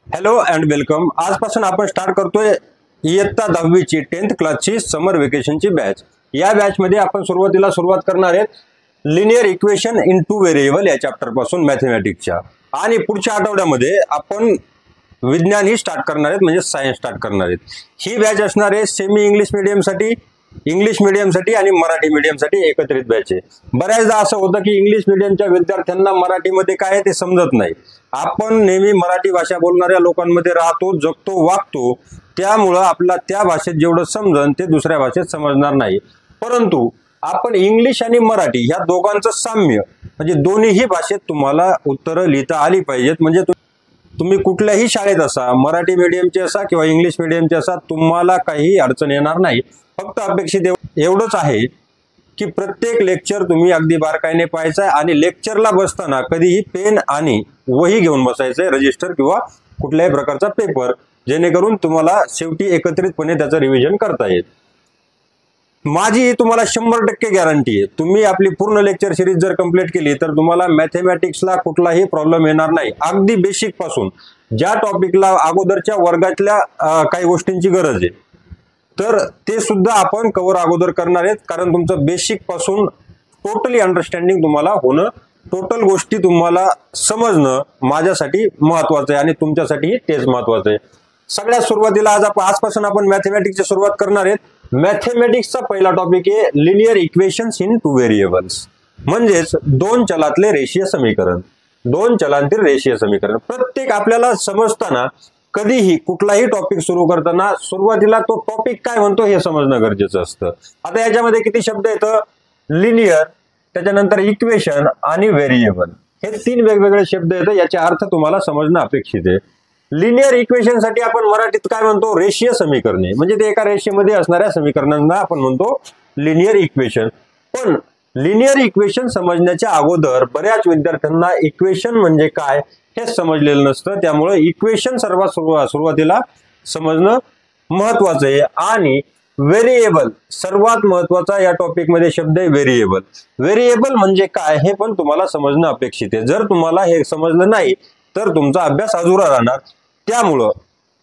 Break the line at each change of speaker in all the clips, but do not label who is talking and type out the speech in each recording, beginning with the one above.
Hello and welcome. आजपासून आपण start करतोय इयत्ता 10वी ची 10th क्लासची समर वेकेशनची बॅच. या बॅच मध्ये आपण सुरुवात करणार आहेत linear equation in two variable या चॅप्टर पासून मॅथमॅटिक्सच्या, आणि पुढच्या आठवड्यामध्ये आपण विज्ञान ही स्टार्ट करणार आहेत, म्हणजे सायन्स स्टार्ट करणार आहेत. ही बॅच असणार आहे सेमी इंग्लिश मीडियमसाठी आणि मराठी मीडियमसाठी एकत्रित बॅच आहे. बऱ्याचदा असं होतं की इंग्लिश मीडियमच्या विद्यार्थ्यांना मराठीमध्ये काय आहे ते समजत नाही. आपण नेहमी मराठी भाषा बोलणाऱ्या लोकांमध्ये राहतो, जगतो, वागतो, त्यामुळं आपला त्या भाषेत जेवढं समजन ते दुसऱ्या भाषेत समजणार नाही. परंतु आपण इंग्लिश आणि मराठी ह्या दोघांचं साम्य, म्हणजे दोन्हीही भाषेत तुम्हाला उत्तरं लिहिता आली पाहिजेत. म्हणजे तुम्ही कुठल्याही शाळेत असा, मराठी मीडियमचे असा किंवा इंग्लिश मीडियमचे असा, तुम्हाला काही अडचण येणार नाही. फक्त अपेक्षित एवढंच आहे की प्रत्येक लेक्चर तुम्ही अगदी बारकाईने पाहायचं आहे आणि लेक्चरला बसताना कधीही पेन आणि वही घेऊन बसायचंय, रजिस्टर किंवा कुठल्याही प्रकारचा पेपर, जेणेकरून तुम्हाला शेवटी एकत्रितपणे त्याचं रिव्हिजन करता येईल. माझी तुम्हाला 100% गॅरंटी आहे, तुम्ही आपली पूर्ण लेक्चर सिरीज जर कंप्लीट केली तर तुम्हाला मॅथमॅटिक्सला कुठलाही प्रॉब्लेम येणार नाही. अगदी बेसिक पासून ज्या टॉपिकला अगोदरच्या वर्गातल्या काही गोष्टींची गरज आहे तर ते सुद्धा आपण कव्हर अगोदर करणार आहेत. कारण तुमचं बेसिक पासून टोटली अंडरस्टँडिंग तुम्हाला होणं, टोटल गोष्टी तुम्हाला समजणं माझ्यासाठी महत्वाचं आहे आणि तुमच्यासाठीही तेच महत्वाचं आहे. सगळ्यात सुरुवातीला आजपासून आपण मॅथमॅटिक्सची सुरुवात करणार आहेत. मॅथमॅटिक्सचा पहिला टॉपिक आहे linear equations in two variables, म्हणजेच दोन चलातले रेषीय समीकरण. दोन चलांतील रेषीय समीकरण प्रत्येक आपल्याला समजताना, कधीही कुठलाही टॉपिक सुरू करताना सुरुवातीला तो टॉपिक काय म्हणतो हे समजणं गरजेचं असतं. आता याच्यामध्ये किती शब्द येतं? लिनियर, त्याच्यानंतर इक्वेशन आणि व्हेरिएबल, हे तीन वेगवेगळे शब्द येतात. याचे अर्थ तुम्हाला समजणं अपेक्षित आहे. लिनियर इक्वेशन साठी आपण मराठीत काय म्हणतो? रेषीय समीकरणे, म्हणजे ते एका रेषेमध्ये असणाऱ्या समीकरणांना आपण म्हणतो लिनियर इक्वेशन. पण लिनियर इक्वेशन समजण्याच्या अगोदर बऱ्याच विद्यार्थ्यांना इक्वेशन म्हणजे काय हे समजलेलं नसतं. त्यामुळे इक्वेशन सुरुवातीला समजणं महत्वाचं आहे. आणि व्हेरिएबल सर्वात महत्वाचा या टॉपिक मध्ये शब्द आहे व्हेरिएबल. व्हेरिएबल म्हणजे काय हे पण तुम्हाला समजणं अपेक्षित आहे. जर तुम्हाला हे समजलं नाही तर तुमचा अभ्यास अधुरा राहणार. त्यामुळं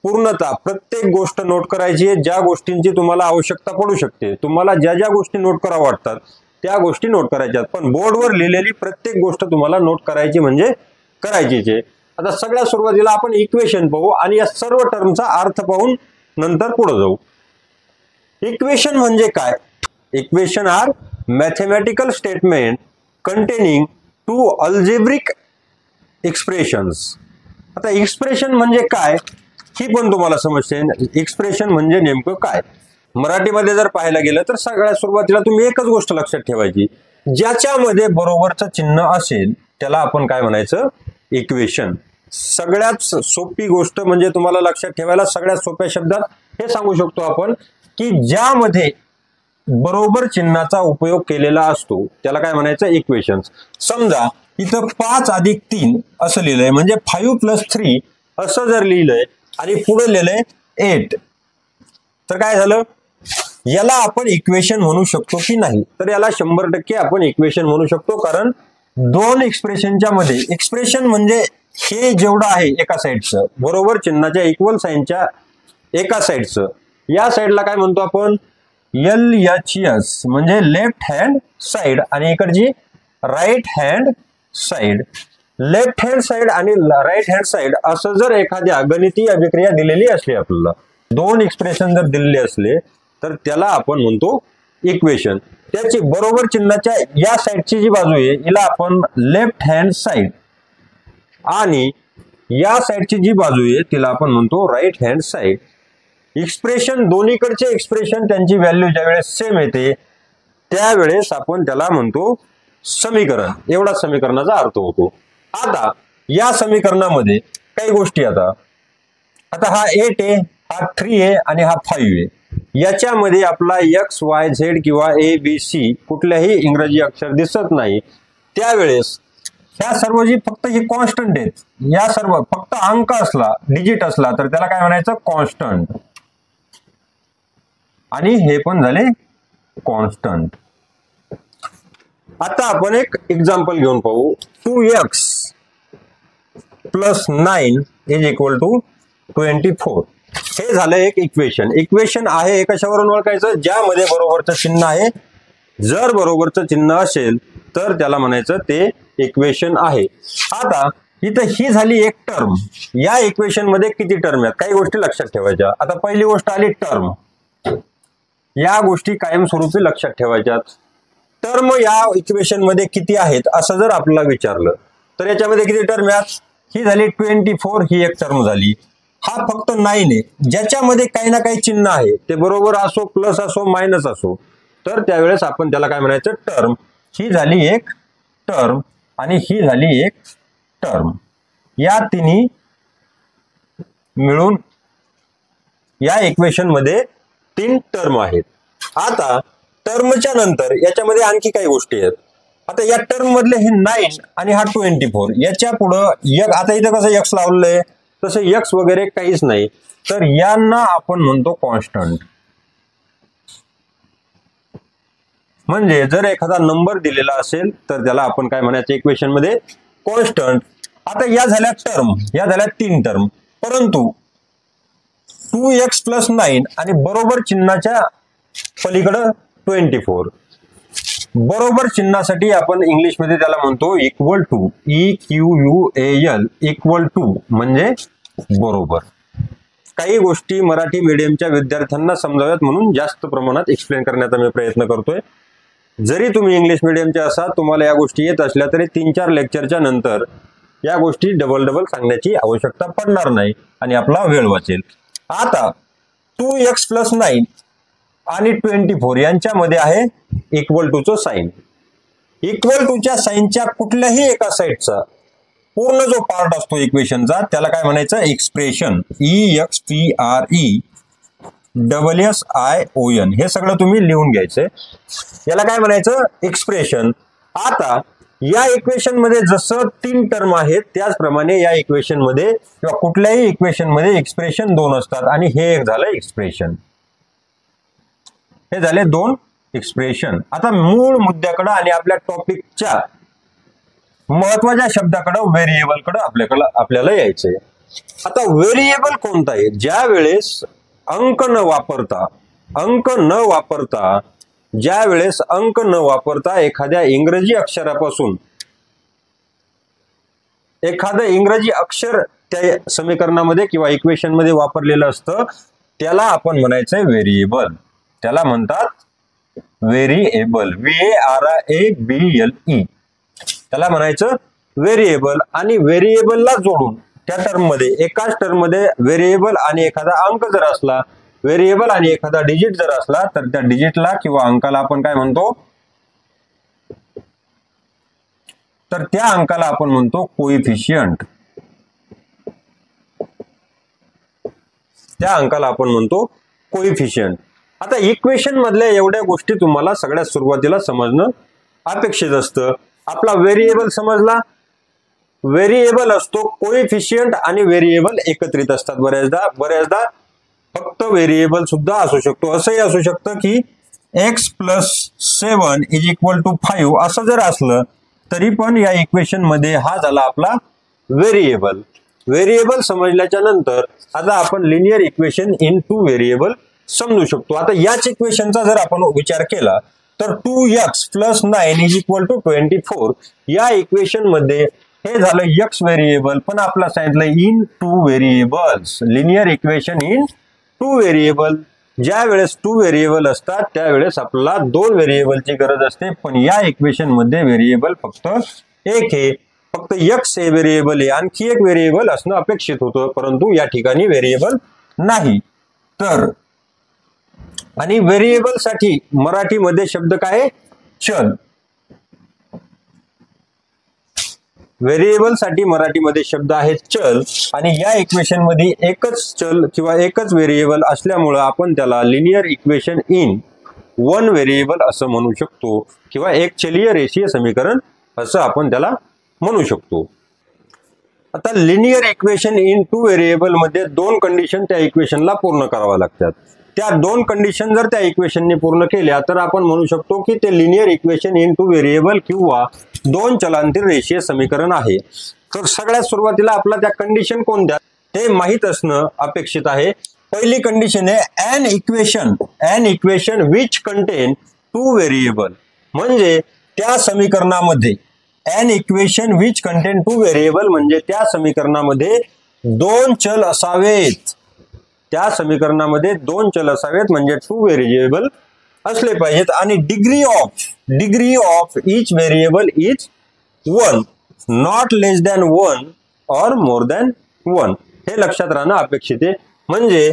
पूर्णतः प्रत्येक गोष्ट नोट करायची आहे. ज्या गोष्टींची तुम्हाला आवश्यकता पडू शकते, तुम्हाला ज्या ज्या गोष्टी नोट कराव्या वाटतात त्या गोष्टी नोट करायच्या, पण बोर्डवर लिहिलेली प्रत्येक गोष्ट तुम्हाला नोट करायची म्हणजे करायचीच आहे. आता सगळ्यात सुरुवातीला आपण इक्वेशन पाहू आणि या सर्व टर्मचा अर्थ पाहून नंतर पुढे जाऊ. इक्वेशन म्हणजे काय? Equation are mathematical statement containing two algebraic expressions. आता एक्सप्रेशन म्हणजे काय ही पण तुम्हाला समजते. एक्सप्रेशन म्हणजे नेमकं काय? मराठीमध्ये जर पाहायला गेलं तर सगळ्यात सुरुवातीला तुम्ही एकच गोष्ट लक्षात ठेवायची, ज्याच्यामध्ये बरोबरचं चिन्ह असेल त्याला आपण काय म्हणायचं? इक्वेशन. सगळ्यात सोपी गोष्ट म्हणजे तुम्हाला लक्षात ठेवायला सगळ्यात सोप्या शब्दात हे सांगू शकतो आपण की ज्यामध्ये बरोबर चिन्हाचा उपयोग केलेला असतो त्याला काय म्हणायचं? इक्वेशन्स. समजा इथं 5 + 3 असं लिहिलंय, म्हणजे 5 + 3 असं जर लिहिलंय आणि पुढे लिहिलंय 8, तर काय झालं? याला आपण इक्वेशन म्हणू शकतो की नाही? तर याला 100% आपण इक्वेशन म्हणू शकतो. कारण दोन एक्सप्रेशनच्या मध्ये, एक्सप्रेशन म्हणजे हे जेवढं आहे एका साईडचं, बरोबर चिन्हाच्या इक्वल साईनच्या एका साईडचं, या साईडला काय म्हणतो आपण? LHS, म्हणजे लेफ्ट हँड साइड, आणि इकडची right hand side. Left hand side आणि राईट हँड साइड असं जर एखाद्या गणितीय अभिक्रिया दिलेली असली, आपल्याला दोन एक्सप्रेशन जर दिलेले असले तर त्याला आपण म्हणतो इक्वेशन. त्याची बरोबर चिन्हाच्या या साईडची जी बाजू आहे हिला आपण लेफ्ट हँड साइड, आणि या साईडची जी बाजू आहे तिला आपण म्हणतो राईट हँड साइड. एक्सप्रेशन दोन्हीकडचे एक्सप्रेशन त्यांची व्हॅल्यू ज्यावेळेस सेम येते त्यावेळेस आपण त्याला म्हणतो समीकरण. एवढा समीकरणाचा अर्थ होतो. आता या समीकरणामध्ये काही गोष्टी, आता हा 8 आहे, हा 3 आहे आणि हा 5 आहे. याच्यामध्ये आपला X, Y, Z किंवा ABC कुठल्याही इंग्रजी अक्षर दिसत नाही. त्यावेळेस ह्या सर्व जी फक्त ही कॉन्स्टंट आहेत, या सर्व फक्त अंक असला, डिजिट असला तर त्याला काय म्हणायचं? कॉन्स्टंट. आणि हे पण झाले कॉन्स्टंट. आता आपण एक एक्झाम्पल घेऊन पाहू. 2x + 9 = 24. हे झालं एक इक्वेशन. इक्वेशन आहे कशावरून ओळखायचं? ज्यामध्ये बरोबरचं चिन्ह आहे. जर बरोबरचं चिन्ह असेल तर त्याला म्हणायचं ते इक्वेशन आहे. आता इथं ही झाली एक टर्म. या इक्वेशन मध्ये किती टर्म आहेत काही गोष्टी लक्षात ठेवायच्या. आता पहिली गोष्ट आली टर्म. या गोष्टी कायमस्वरूपी लक्षात ठेवायच्यात. टर्म या इक्वेशन मध्ये किती आहेत असं जर आपल्याला विचारलं तर याच्यामध्ये किती टर्म आहेत? ही झाली 24, ही एक टर्म झाली. हा फक्त 9 आहे ज्याच्यामध्ये काही ना काही चिन्ह आहे, ते बरोबर असो, प्लस असो, मायनस असो, तर त्यावेळेस आपण त्याला काय म्हणायचं? टर्म. ही झाली एक टर्म आणि ही झाली एक टर्म. या तिन्ही मिळून या इक्वेशन मध्ये 3 टर्म आहेत. आता टर्मच्या नंतर याच्यामध्ये आणखी काही गोष्टी आहेत. आता या टर्म मधले हे 9 आणि हा 24 याच्या पुढं आता इथं कसं x लावलंय तसं x वगैरे काहीच नाही, तर यांना आपण म्हणतो कॉन्स्टंट. म्हणजे जर एखादा नंबर दिलेला असेल तर त्याला आपण काय म्हणायचं इक्वेशन मध्ये? कॉन्स्टंट. आता या झाल्या टर्म, या झाल्या 3 टर्म, परंतु 2x + 9 आणि बरोबर चिन्हाच्या पलीकडं 24. बरोबर चिन्हासाठी आपण इंग्लिश मध्ये त्याला म्हणतो equal to. EQUAL equal to म्हणजे बरोबर. काही गोष्टी मराठी मीडियमच्या विद्यार्थ्यांना समजाव्यात म्हणून जास्त प्रमाणात एक्सप्लेन करण्याचा मी प्रयत्न करतोय. जरी तुम्ही इंग्लिश मीडियमचे असा, तुम्हाला या गोष्टी येत असल्या तरी 3-4 लेक्चरच्या नंतर या गोष्टी डबल सांगण्याची आवश्यकता पडणार नाही आणि आपला वेळ वाचेल. आता 2x + 9 आणि 24 यांच्यामध्ये आहे इक्वल टूचं साइन. इक्वल टूच्या साइनच्या कुठल्याही एका साईडचा पूर्ण जो पार्ट असतो इक्वेशनचा त्याला काय म्हणायचं? एक्सप्रेशन. EXPRESSION हे सगळं तुम्ही लिहून घ्यायचंय. याला काय म्हणायचं? एक्सप्रेशन. आता या इक्वेशन मध्ये जसं 3 टर्म आहेत त्याचप्रमाणे या इक्वेशन मध्ये किंवा कुठल्याही इक्वेशन मध्ये एक्सप्रेशन 2 असतात आणि हे एक झालं एक्सप्रेशन. हे झाले 2 एक्सप्रेशन. आता मूळ मुद्द्याकडे आणि आपल्या टॉपिकच्या महत्वाच्या शब्दाकडे व्हेरिएबलकडे आपल्याला यायचंय. आता व्हेरिएबल कोणता आहे? ज्या वेळेस अंक न वापरता एखाद्या इंग्रजी अक्षरापासून एखादं इंग्रजी अक्षर त्या समीकरणामध्ये किंवा इक्वेशन मध्ये वापरलेलं असतं त्याला आपण म्हणायचंय व्हेरिएबल. त्याला म्हणतात व्हेरिएबल. VARABLE. त्याला म्हणायचं व्हेरिएबल. आणि व्हेरिएबलला जोडून त्या टर्म मध्ये एकाच टर्म मध्ये व्हेरिएबल आणि एखादा अंक जर असला, व्हेरिएबल आणि एखादा डिजिट जर असला तर त्या डिजिटला किंवा अंकाला आपण काय म्हणतो? तर त्या अंकाला आपण म्हणतो कोइफिशियंट. त्या अंकाला आपण म्हणतो कोइफिशियंट. आता इक्वेशन मधल्या एवढ्या गोष्टी तुम्हाला सगळ्यात सुरुवातीला समजणं अपेक्षित असतं. आपला व्हेरिएबल समजला. व्हेरिएबल असतो कोइफिशियंट आणि व्हेरिएबल एकत्रित असतात. बऱ्याचदा फक्त व्हेरिएबल सुद्धा असू शकतो. असंही असू शकतं की x + 7 = 5 असं जर असलं तरी पण या इक्वेशन मध्ये हा झाला आपला व्हेरिएबल. व्हेरिएबल समजल्याच्या नंतर आता आपण लिनियर इक्वेशन इन 2 व्हेरिएबल समजू शकतो. आता याच इक्वेशनचा जर आपण विचार केला तर 2x + 9 = 24 या इक्वेशन मध्ये हे झालं x व्हेरिएबल, पण आपला सांगितलं in 2 variables. Linear equation in 2 variable. ज्या वेळेस 2 व्हेरिएबल असतात त्यावेळेस आपल्याला 2 व्हेरिएबलची गरज असते, पण या इक्वेशन मध्ये व्हेरिएबल फक्त एक आहे. फक्त x हे व्हेरिएबल आहे. आणखी एक व्हेरिएबल असणं अपेक्षित होतं, परंतु या ठिकाणी व्हेरिएबल नाही. तर आणि व्हेरिएबल साठी मराठीमध्ये शब्द काय? चल. व्हेरिएबल साठी मराठीमध्ये शब्द आहे चल. आणि या इक्वेशन मध्ये एकच चल किंवा एकच व्हेरिएबल असल्यामुळे आपण त्याला लिनियर इक्वेशन इन 1 व्हेरिएबल असं म्हणू शकतो किंवा एक चलीय रेषीय समीकरण असं आपण त्याला म्हणू शकतो. आता लिनियर इक्वेशन इन 2 व्हेरिएबल मध्ये 2 कंडिशन त्या इक्वेशनला पूर्ण कराव्या लागतात. त्या 2 कंडिशन जर त्या इक्वेशनने पूर्ण केल्या तर आपण म्हणू शकतो की ते लिनियर इक्वेशन इन 2 व्हेरिएबल किंवा 2 चलांतील रेषीय समीकरण आहे. तर सगळ्यात सुरुवातीला आपला त्या कंडिशन कोणत्या? हे माहीत असणं अपेक्षित आहे. पहिली कंडिशन आहे an equation which contain two variable, म्हणजे त्या समीकरणामध्ये an equation which contain two variable म्हणजे त्या समीकरणामध्ये दोन चल असावेत. त्या समीकरणामध्ये दोन चल असावेत म्हणजे टू व्हेरिएबल असले पाहिजेत. आणि degree of each variable is 1, not less than 1 और मोर दॅन 1. हे लक्षात राहणं अपेक्षित आहे. म्हणजे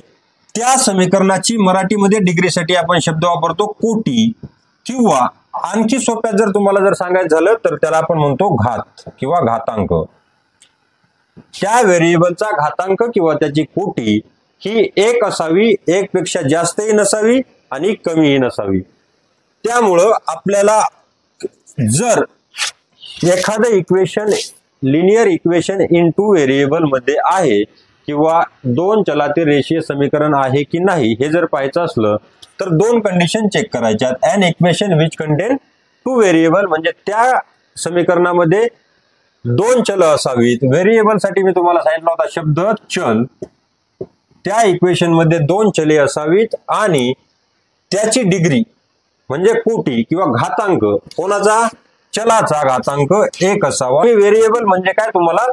त्या समीकरणाची मराठीमध्ये डिग्रीसाठी आपण शब्द वापरतो कोटी, किंवा आणखी सोप्यात जर तुम्हाला जर सांगायचं झालं तर त्याला आपण म्हणतो घात किंवा घातांक. त्या व्हेरिएबलचा घातांक किंवा त्याची कोटी ही 1 असावी, 1 पेक्षा जास्तही नसावी आणि कमीही नसावी. त्यामुळं आपल्याला जर एखादं equation linear equation in two variable मध्ये आहे किंवा दोन चलातील रेषीय समीकरण आहे की नाही हे जर पाहायचं असलं तर दोन कंडिशन चेक करायच्यात. An equation which contain two variable म्हणजे त्या समीकरणामध्ये दोन चल असावीत. व्हेरिएबल साठी मी तुम्हाला सांगितला होता शब्द चल. त्या इक्वेशन मध्ये दोन चले असावीत आणि त्याची डिग्री म्हणजे कोटी किंवा घातांक कोणाचा, चलाचा घातांक 1 असावा. व्हेरिएबल म्हणजे काय तुम्हाला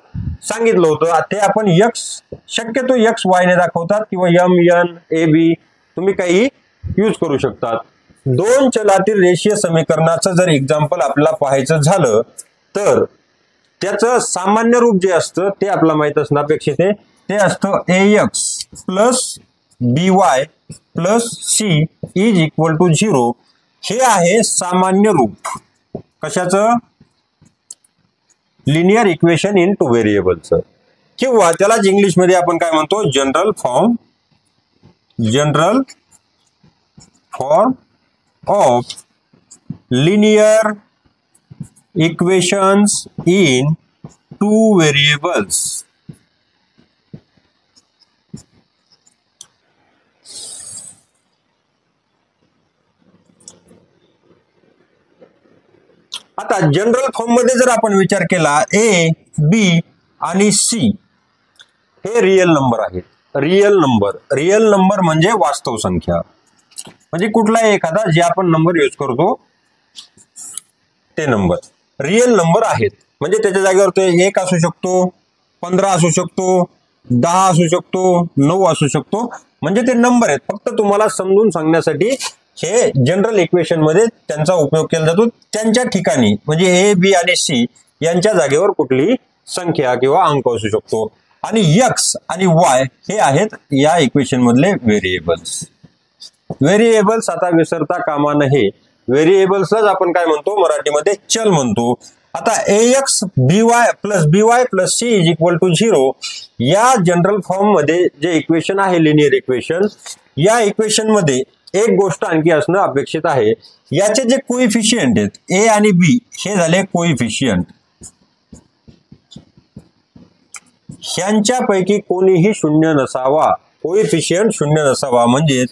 सांगितलं होतं ते आपण x, शक्यतो XY ने दाखवतात किंवा M N A B तुम्ही काही यूज करू शकतात. दोन चलातील रेषीय समीकरणाचं जर एक्झाम्पल आपल्याला पाहायचं झालं तर त्याचं सामान्य रूप जे असतं ते आपल्याला माहित असणं अपेक्षित आहे. ते असतं AX plus BY plus C is equal to 0. हे आहे सामान्य रूप कशाचं, लिनियर इक्वेशन इन टू व्हेरिएबलचं, किंवा त्यालाच इंग्लिशमध्ये आपण काय म्हणतो general form of linear equations in two variables. आता जनरल फॉर्म मध्ये जर आपण विचार केला A, B आणि C हे रियल नंबर आहेत. रियल नंबर म्हणजे वास्तव संख्या, म्हणजे कुठलाही एखादा जे आपण नंबर यूज करतो ते नंबर रियल नंबर आहेत. म्हणजे त्याच्या जागेवर तो 1 असू शकतो, 15 असू शकतो, 10 असू शकतो, 9 असू शकतो, म्हणजे ते नंबर आहेत. फक्त तुम्हाला समजून सांगण्यासाठी हे जनरल इक्वेशन मध्ये त्यांचा उपयोग केला जातो. त्यांच्या ठिकाणी म्हणजे A, B आणि C यांच्या जागेवर कुठलीही संख्या किंवा अंक असू शकतो. आणि X आणि Y हे आहेत या इक्वेशन मधले व्हेरिएबल्स. आता विसरता कामा नये, व्हेरिएबल्सलाच आपण काय म्हणतो मराठीमध्ये चल म्हणतो. आता AX BY plus C is equal to 0 या जनरल फॉर्म मध्ये जे इक्वेशन आहे लिनियर इक्वेशन, या इक्वेशन मध्ये एक गोष्ट आणखी असणं अपेक्षित आहे. याचे जे कोइफिशियंट आहेत A आणि B हे झाले कोइफिशियंट. ह्यांच्यापैकी कोणीही शून्य नसावा, कोइफिशियंट शून्य नसावा, म्हणजे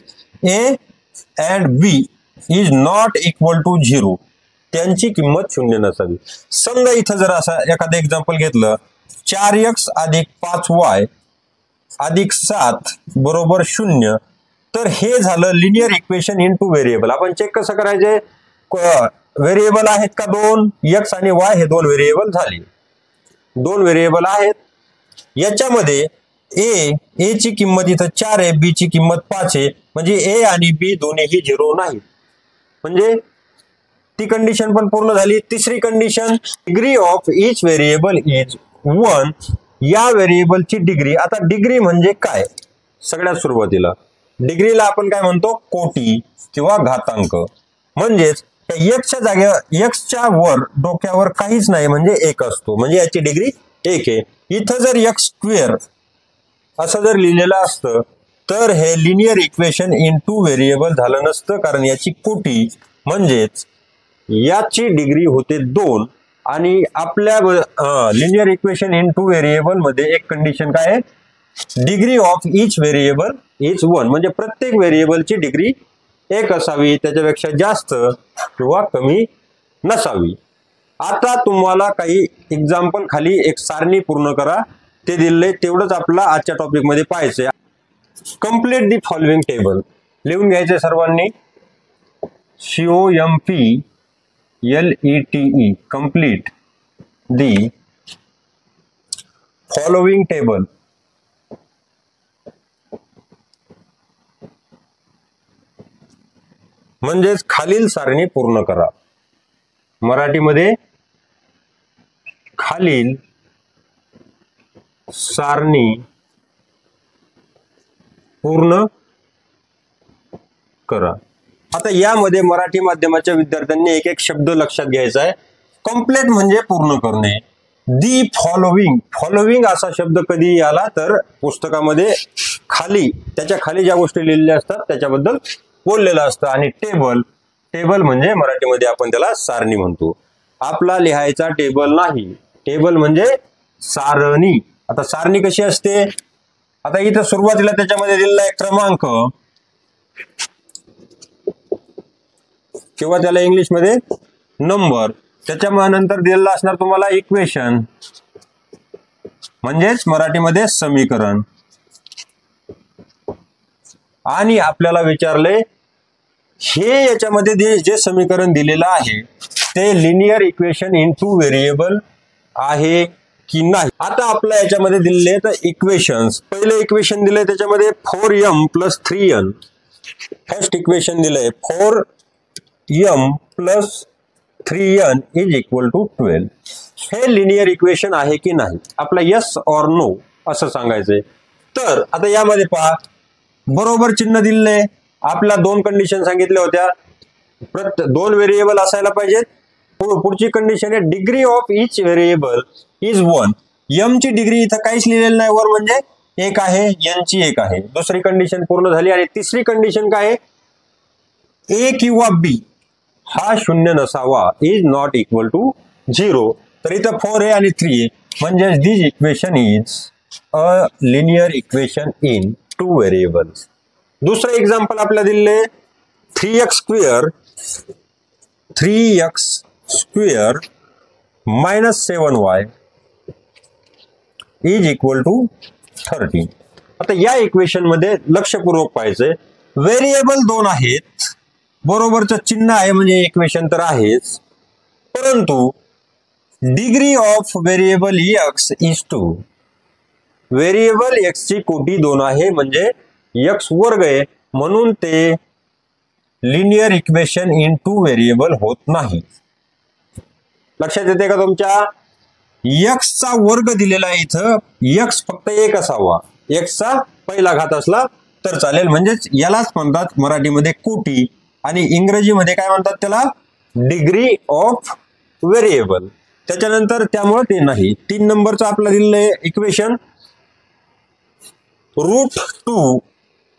A and B is not equal to 0, त्यांची किंमत शून्य नसावी. समजा इथं जर असं एखादं एक्झाम्पल घेतलं 4x अधिक 5y अधिक 7 बरोबर 0, तर हे झालं linear equation in two variable. आपण चेक कसं करायचे, व्हेरिएबल आहेत का दोन, x आणि y हे दोन व्हेरिएबल झाले. दोन व्हेरिएबल आहेत, याच्यामध्ये A ची किंमत इथं 4 आहे, B ची किंमत 5 आहे, म्हणजे A आणि B दोन्हीही 0 नाही, म्हणजे ती कंडिशन पण पूर्ण झाली. तिसरी condition degree of each variable is 1. या व्हेरिएबलची डिग्री, आता डिग्री म्हणजे काय, सगळ्यात सुरुवातीला डिग्रीला आपण काय म्हणतो कोटी किंवा घातांक. म्हणजेच एक्सच्या जागेवर एक्सच्या वर डोक्यावर काहीच नाही म्हणजे 1 असतो, म्हणजे याची डिग्री 1 आहे. इथं जर x स्क्वेअर असं जर लिहिलेलं असतं तर हे linear equation in two variable झालं नसतं, कारण याची कोटी म्हणजेच याची डिग्री होते 2. आणि आपल्या linear equation in two variable मध्ये एक कंडिशन काय आहे, degree of each variable is 1, म्हणजे प्रत्येक व्हेरिएबलची डिग्री 1 असावी, त्याच्यापेक्षा जास्त किंवा कमी नसावी. आता तुम्हाला काही एक्झाम्पल खाली एक सारणी पूर्ण करा, ते दिलंय, तेवढंच आपला आजच्या टॉपिक मध्ये पाहायचंय. कंप्लीट दी फॉलोइंग टेबल लिहून घ्यायचंय सर्वांनी. COMPLETE complete the following table. म्हणजेच खालील सारणी पूर्ण करा. मराठीमध्ये खालील सारणी पूर्ण करा. आता यामध्ये मराठी माध्यमाच्या विद्यार्थ्यांनी एक एक शब्द लक्षात घ्यायचा आहे. कंप्लीट म्हणजे पूर्ण करणे. दी फॉलोइंग, फॉलोइंग असा शब्द कधी आला तर पुस्तकामध्ये खाली, त्याच्या खाली ज्या गोष्टी लिहिलेल्या असतात त्याच्याबद्दल बोललेलं असतं. आणि टेबल, टेबल म्हणजे मराठीमध्ये आपण त्याला सारणी म्हणतो. आपला लिहायचा टेबल नाही, टेबल म्हणजे सारणी. आता सारणी कशी असते, आता इथं सुरुवातीला त्याच्यामध्ये दिलेला आहे क्रमांक किंवा त्याला इंग्लिशमध्ये नंबर, त्याच्या नंतर दिलेला असणार तुम्हाला इक्वेशन म्हणजेच मराठीमध्ये समीकरण. आणि आपल्याला विचारले हे याच्यामध्ये जे समीकरण दिलेलं आहे ते लिनियर इक्वेशन इन 2 व्हेरिएबल आहे की नाही. आता आपल्या याच्यामध्ये दिलेले तर इक्वेशन्स, पहिले इक्वेशन दिले त्याच्यामध्ये 4m + 3n. फर्स्ट इक्वेशन दिलंय 4m + 3n = 12. हे लिनियर इक्वेशन आहे की नाही, आपला यस और नो असं सांगायचंय. तर आता यामध्ये पहा, बरोबर चिन्ह दिलंय. आपल्या 2 कंडिशन सांगितल्या होत्या, 2 व्हेरिएबल असायला पाहिजेत. पुढची कंडिशन आहे degree of each variable is 1. m ची डिग्री इथं काहीच लिहिलेलं नाही वर, म्हणजे 1 आहे, n ची 1 आहे. दुसरी कंडिशन पूर्ण झाली. आणि तिसरी कंडिशन काय आहे, a किंवा b हा 0 नसावा, इज नॉट इक्वल टू 0. तर इथं 4 आहे आणि 3 आहे, म्हणजे this equation is a linear equation in 2 variables. दुसरं एक्झाम्पल आपल्याला दिलेलं 3x square - 7y is equal to 13. आता या इक्वेशन मध्ये लक्षपूर्वक पाहायचंय, व्हेरिएबल 2 आहेत, बरोबरचं चिन्ह आहे म्हणजे इक्वेशन तर आहेच, परंतु degree of variable x is 2. Variable x ची कोटी 2 आहे, म्हणजे x वर्ग आहे, म्हणून ते लिनियर इक्वेशन इन 2 व्हेरिएबल होत नाही. लक्षात येते का तुमच्या? x चा वर्ग दिलेला आहे इथं, x फक्त 1 असावा, x चा पहिला घात असला तर चालेल, म्हणजेच यालाच म्हणतात मराठीमध्ये कोटी आणि इंग्रजीमध्ये काय म्हणतात त्याला, डिग्री ऑफ व्हेरिएबल. त्याच्यानंतर त्यामुळे ते नाही. 3 नंबरचं आपलं दिलेलं आहे इक्वेशन √2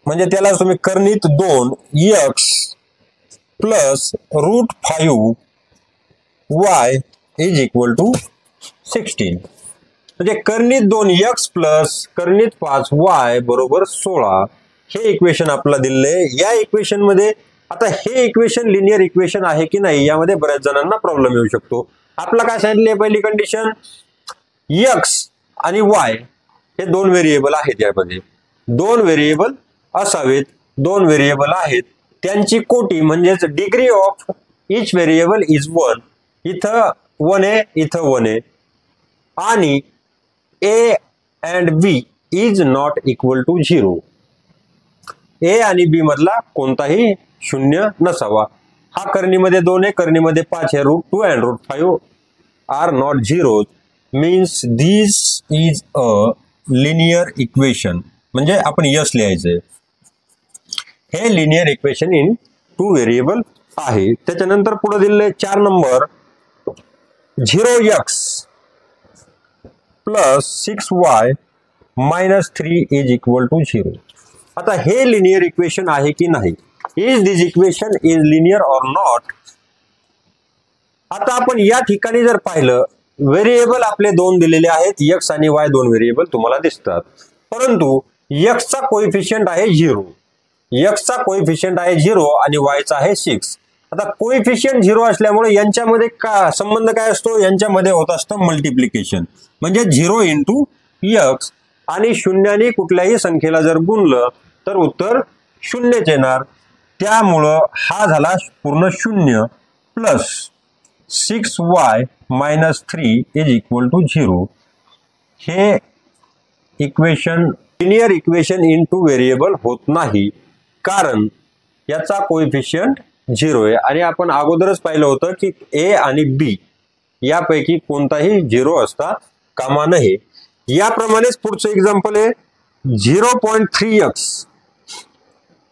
म्हणजे त्याला तुम्ही कर्णित 2x + √5y is equal to 16. म्हणजे कर्णित 2x + कर्णित 5y बरोबर 16. हे इक्वेशन आपल्याला दिलंय. या इक्वेशन मध्ये आता हे इक्वेशन लिनियर इक्वेशन आहे की नाही यामध्ये बऱ्याच जणांना प्रॉब्लेम येऊ शकतो. आपला काय सांगितले, पहिली कंडिशन x आणि y हे 2 व्हेरिएबल आहेत, यामध्ये 2 व्हेरिएबल असावेत. 2 व्हेरिएबल आहेत, त्यांची कोटी म्हणजेच degree of each variable is 1. इथं 1 आहे, इथं 1 आहे. आणि a and b is not equal to 0. a आणि b मधला कोणताही 0 नसावा. हा कर्णीमध्ये 2 आहे, कर्णीमध्ये 5 आहे. √2 and √5 are not 0 means this is a linear equation. म्हणजे आपण यस लिहायचंय, हे लिनियर इक्वेशन इन 2 व्हेरिएबल आहे. त्याच्यानंतर पुढे दिलेले 4 number 0x + 6y - 3 is equal to 0. आता हे लिनियर इक्वेशन आहे की नाही, is this equation is linear or not. आता आपण या ठिकाणी जर पाहिलं, व्हेरिएबल आपले 2 दिलेले आहेत, x आणि y 2 व्हेरिएबल तुम्हाला दिसतात, परंतु x चा कोएफिशियंट आहे 0, x चा कोएफिशियंट आहे 0 आणि y चा आहे 6. आता कोएफिशियंट 0 असल्यामुळे यांच्यामध्ये का संबंध काय असतो, यांच्यामध्ये होत असतं मल्टिप्लिकेशन, म्हणजे 0 × x आणि शून्याने कुठल्याही संख्येला जर गुणलं तर उत्तर शून्यच येणार. त्यामुळं हा झाला पूर्ण शून्य प्लस 6y - 3 = 0. हे equation linear equation in two variable होत नाही, कारण याचा कोएफिशियंट 0 आहे आणि आपण अगोदरच पाहिलं होतं की a आणि b यापैकी कोणताही 0 असता कामा नये. याप्रमाणेच पुढचं एक्झाम्पल आहे 0.3x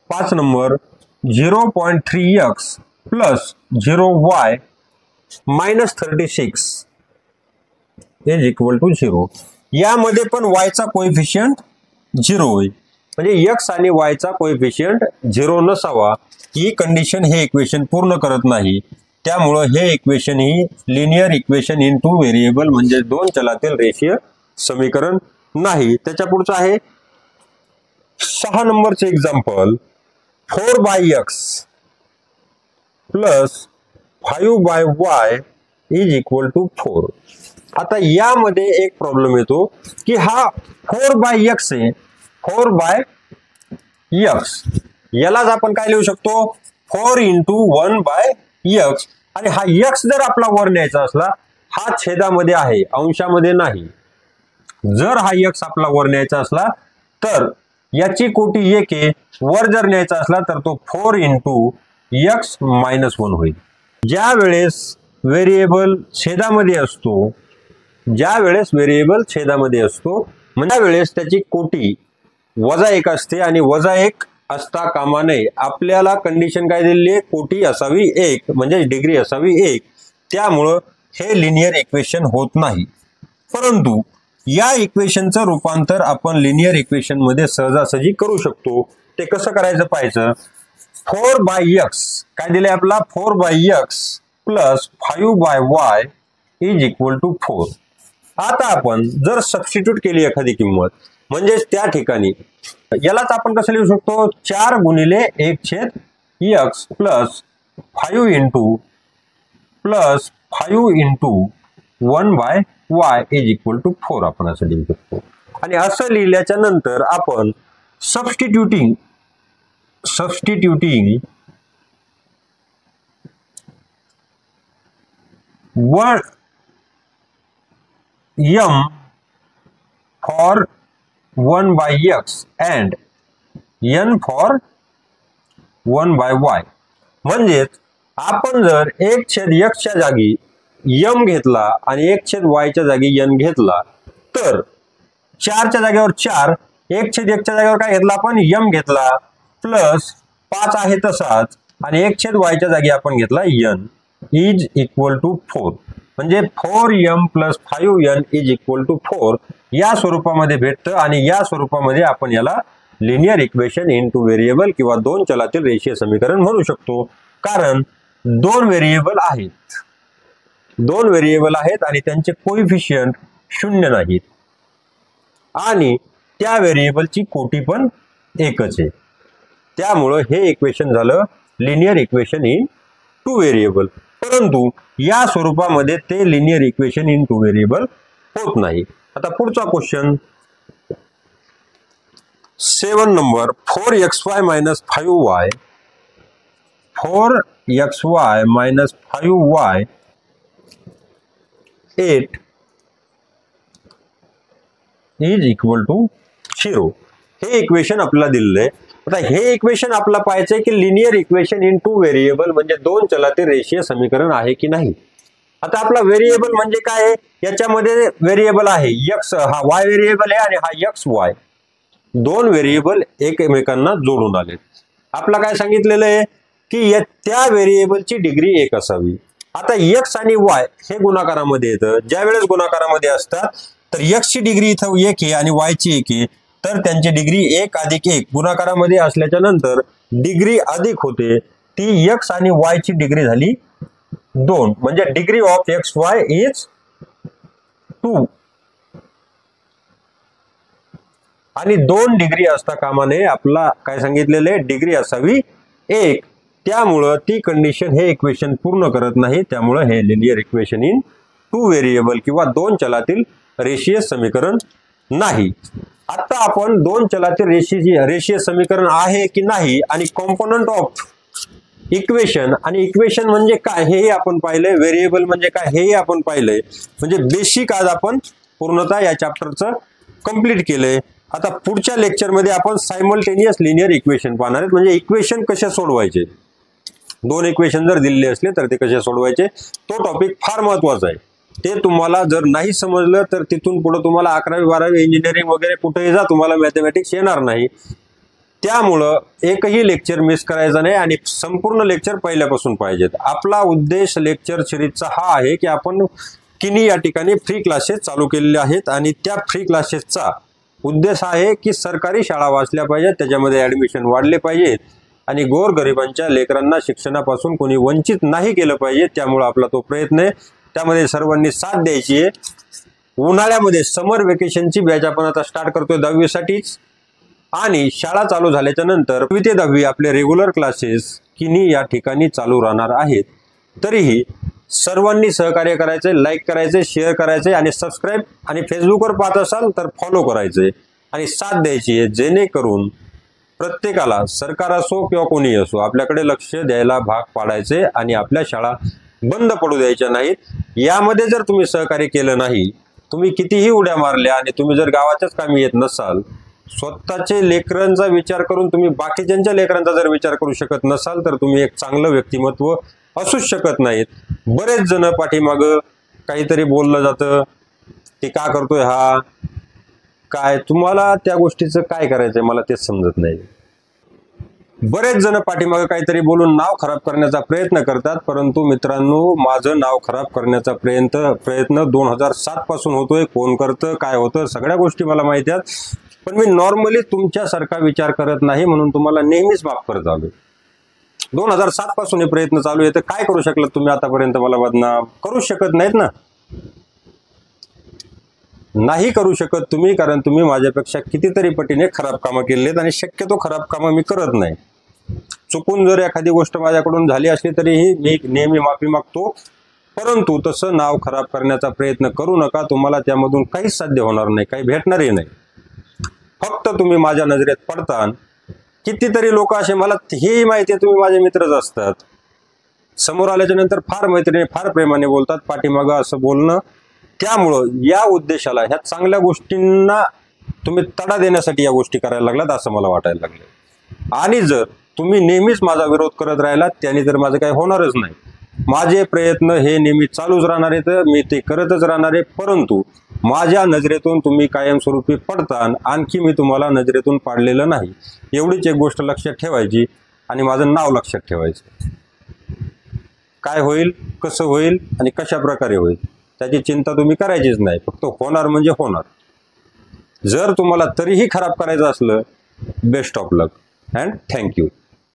5 number 0.3x plus 0y - 36 = 0. यामध्ये पण y चा कोएफिशियंट 0 होईल, म्हणजे x आणि y चा कोएफिशियंट 0 नसावा ही कंडिशन हे इक्वेशन पूर्ण करत नाही. त्यामुळे हे equation he linear equation in to variable म्हणजे दोन चलातील रेषीय समीकरण नाही. त्याच्या पुढचं आहे 6 नंबरचे एक्झाम्पल 4/x प्लस 5/y = 4. आता यामध्ये एक प्रॉब्लेम येतो की हा 4/x आहे, 4/x यालाच आपण काय लिहू शकतो 4 × 1/x आणि हा x जर आपला वर न्यायचा असला हा छेदामध्ये आहे अंशामध्ये नाही. जर हा x आपला वर न्यायचा असला तर याची कोटी 1 आहे, वर जर न्यायचा असला तर तो 4 × x - 1 होईल. ज्या वेळेस व्हेरिएबल छेदामध्ये असतो म्हणजे वेळेस त्याची कोटी -1 असते आणि -1 असता कामा नये. आपल्याला कंडिशन काय दिलेली आहे कोटी असावी 1 म्हणजे डिग्री असावी 1. त्यामुळं हे लिनियर इक्वेशन होत नाही. परंतु या इक्वेशनचं रूपांतर आपण लिनियर इक्वेशन मध्ये सहजासहजी करू शकतो. ते कसं करायचं पाहायचं 4/x काय दिले आपला 4/x प्लस 5/y = 4. आता आपण जर सबस्टिट्यूट केली एखादी किंमत म्हणजे त्या ठिकाणी यालाच आपण कसं लिहू शकतो 4 × 1/x प्लस 5 × 1/y = 4 आपण असं लिहू शकतो. आणि असं लिहिल्याच्या नंतर आपण substituting m for 1/x and n for 1/y म्हणजेच आपण जर 1/x च्या जागी m घेतला आणि 1/y च्या जागी n घेतला तर 4 च्या जागेवर 4 1/1 च्या जागेवर काय घेतला आपण m घेतला प्लस 5 आहे तसाच आणि 1/y च्या जागी आपण घेतला n = 4 म्हणजे 4m + 5n = 4 या स्वरूपामध्ये भेटतं. आणि या स्वरूपामध्ये आपण याला linear equation in two variable किंवा दोन चलातील रेषीय समीकरण म्हणू शकतो, कारण दोन व्हेरिएबल आहेत आणि त्यांचे कोएफिशियंट 0 नाहीत आणि त्या व्हेरिएबलची कोटी पण एकच आहे. त्यामुळे हे इक्वेशन झालं linear equation in two variable. परंतु या स्वरूपामध्ये ते linear equation in two variable होत नाही. आता पुढचा क्वेश्चन 7 नंबर 4xy - 5y 8 = 0. हे इक्वेशन आपल्याला दिलेलं आहे. आता हे इक्वेशन आपल्याला पाहायचंय की linear equation in to variable म्हणजे दोन चलातील रेषीय समीकरण आहे की नाही. आता आपला व्हेरिएबल म्हणजे काय आहे याच्यामध्ये व्हेरिएबल आहे x हा y व्हेरिएबल आहे आणि हा xy दोन व्हेरिएबल एकमेकांना जोडून आले. आपला काय सांगितलेलं आहे की त्या व्हेरिएबलची डिग्री 1 असावी. आता x आणि y हे गुणाकारामध्ये येतं. ज्या वेळेस गुणाकारामध्ये असतात तर x ची डिग्री इथं 1 आहे आणि y ची 1 आहे तर त्यांची डिग्री 1 + 1 गुणाकारामध्ये असल्याच्या नंतर डिग्री अधिक होते. ती x आणि y ची डिग्री झाली 2 म्हणजे डिग्री ऑफ xy इज 2 आणि 2 डिग्री असता कामा नये. आपला काय सांगितलेलं आहे डिग्री असावी 1. त्यामुळं ती कंडिशन हे इक्वेशन पूर्ण करत नाही. त्यामुळे हे linear equation in two variable किंवा दोन चलातील रेषीय समीकरण नाही. आता आपण दोन चलातील रेषीय समीकरण आहे की नाही आणि कॉम्पोनंट ऑफ इक्वेशन आणि इक्वेशन म्हणजे काय हेही आपण पाहिलंय, व्हेरिएबल म्हणजे काय हेही आपण पाहिलंय. म्हणजे बेसिक आज आपण पूर्णतः या चॅप्टरचं कंप्लीट केलंय. आता पुढच्या लेक्चरमध्ये आपण सायमल्टेनियस लिनियर इक्वेशन पाहणार आहेत. म्हणजे इक्वेशन कशा सोडवायचे, दोन इक्वेशन जर दिलेले असले तर ते कसे सोडवायचे, तो टॉपिक फार महत्वाचा आहे. ते तुम्हाला जर नाही समजलं तर तिथून पुढे तुम्हाला 11वी 12वी इंजिनिअरिंग वगैरे कुठेही जा, तुम्हाला मॅथमॅटिक्स येणार नाही. त्यामुळं एकही लेक्चर मिस करायचा नाही आणि संपूर्ण लेक्चर पहिल्यापासून पाहिजेत. आपला उद्देश लेक्चर सिरीजचा हा आहे की आपण किनी या ठिकाणी फ्री क्लासेस चालू केलेले आहेत आणि त्या फ्री क्लासेसचा उद्देश आहे की सरकारी शाळा वाचल्या पाहिजेत, त्याच्यामध्ये ॲडमिशन वाढले पाहिजेत आणि गोरगरिबांच्या लेकरांना शिक्षणापासून कोणी वंचित नाही केलं पाहिजे. त्यामुळे आपला तो प्रयत्न आहे, त्यामध्ये सर्वांनी साथ द्यायची आहे. उन्हाळ्यामध्ये समर वेकेशनची बॅच आपण आता स्टार्ट करतोय 10वी साठीच आणि शाळा चालू झाल्याच्या नंतर 9वी ते 10वी आपले रेग्युलर क्लासेस किनी या ठिकाणी चालू राहणार आहेत. तरीही सर्वांनी सहकार्य करायचे, लाईक करायचे, शेअर करायचे आणि सबस्क्राईब आणि फेसबुकवर पाहत असाल तर फॉलो करायचे आणि साथ द्यायची आहे, जेणेकरून प्रत्येकाला सरकार असो किंवा कोणी असो आपल्याकडे लक्ष द्यायला भाग पाडायचे आणि आपल्या शाळा बंद पडू द्यायच्या नाहीत. यामध्ये जर तुम्ही सहकार्य केलं नाही, तुम्ही कितीही उड्या मारल्या आणि तुम्ही जर गावाच्याच कामी येत नसाल, स्वतःचे लेकरांचा विचार करून तुम्ही बाकीच्यांच्या लेकरांचा जर विचार करू शकत नसाल तर तुम्ही एक चांगलं व्यक्तिमत्व असूच शकत नाहीत. बरेच जण पाठीमागं काहीतरी बोललं जातं, ते का करतोय हा, काय तुम्हाला त्या गोष्टीचं काय करायचंय मला तेच समजत नाही. बरेच जण पाठीमागं काहीतरी बोलून नाव खराब करण्याचा प्रयत्न करतात, परंतु मित्रांनो माझं नाव खराब करण्याचा प्रयत्न 2007 पासून होतोय. कोण करतं, काय होतं, सगळ्या गोष्टी मला माहिती आहेत. पण मी नॉर्मली तुमच्यासारखा विचार करत नाही म्हणून तुम्हाला नेहमीच माफ करत आलो. 2007 पासून हे प्रयत्न चालू आहे, तर काय करू शकलात तुम्ही आतापर्यंत मला बदनाम करू शकत नाहीत ना, नाही करू शकत तुम्ही, कारण तुम्ही माझ्यापेक्षा कितीतरी पटीने खराब कामं केलेत आणि शक्यतो खराब कामं मी करत नाही. चुकून जर एखादी गोष्ट माझ्याकडून झाली असली तरीही मी नेहमी माफी मागतो, परंतु तसं नाव खराब करण्याचा प्रयत्न करू नका. तुम्हाला त्यामधून काहीच साध्य होणार नाही, काही भेटणारही नाही. फक्त तुम्ही माझ्या नजरेत पडतान. कितीतरी लोक असे, मला हेही माहिती आहे तुम्ही माझे मित्रच असतात, समोर आल्याच्या नंतर फार मैत्रीने फार प्रेमाने बोलतात, पाठीमागं असं बोलणं. त्यामुळं या उद्देशाला, ह्या चांगल्या गोष्टींना तुम्ही तडा देण्यासाठी या गोष्टी करायला लागलात असं मला वाटायला लागले. आणि जर तुम्ही नेहमीच माझा विरोध करत राहिलात त्याने तर माझं काही होणारच नाही. माझे प्रयत्न हे नेहमी चालूच राहणार आहेत, मी ते करतच राहणार आहे. परंतु माझ्या नजरेतून तुम्ही कायमस्वरूपी पडतान, आणखी मी तुम्हाला नजरेतून पाडलेलं नाही. एवढीच एक गोष्ट लक्षात ठेवायची आणि माझं नाव लक्षात ठेवायचं. काय होईल, कसं होईल आणि कशा प्रकारे होईल त्याची चिंता तुम्ही करायचीच नाही. फक्त होणार म्हणजे होणार. जर तुम्हाला तरीही खराब करायचं असलं, best of luck and thank you.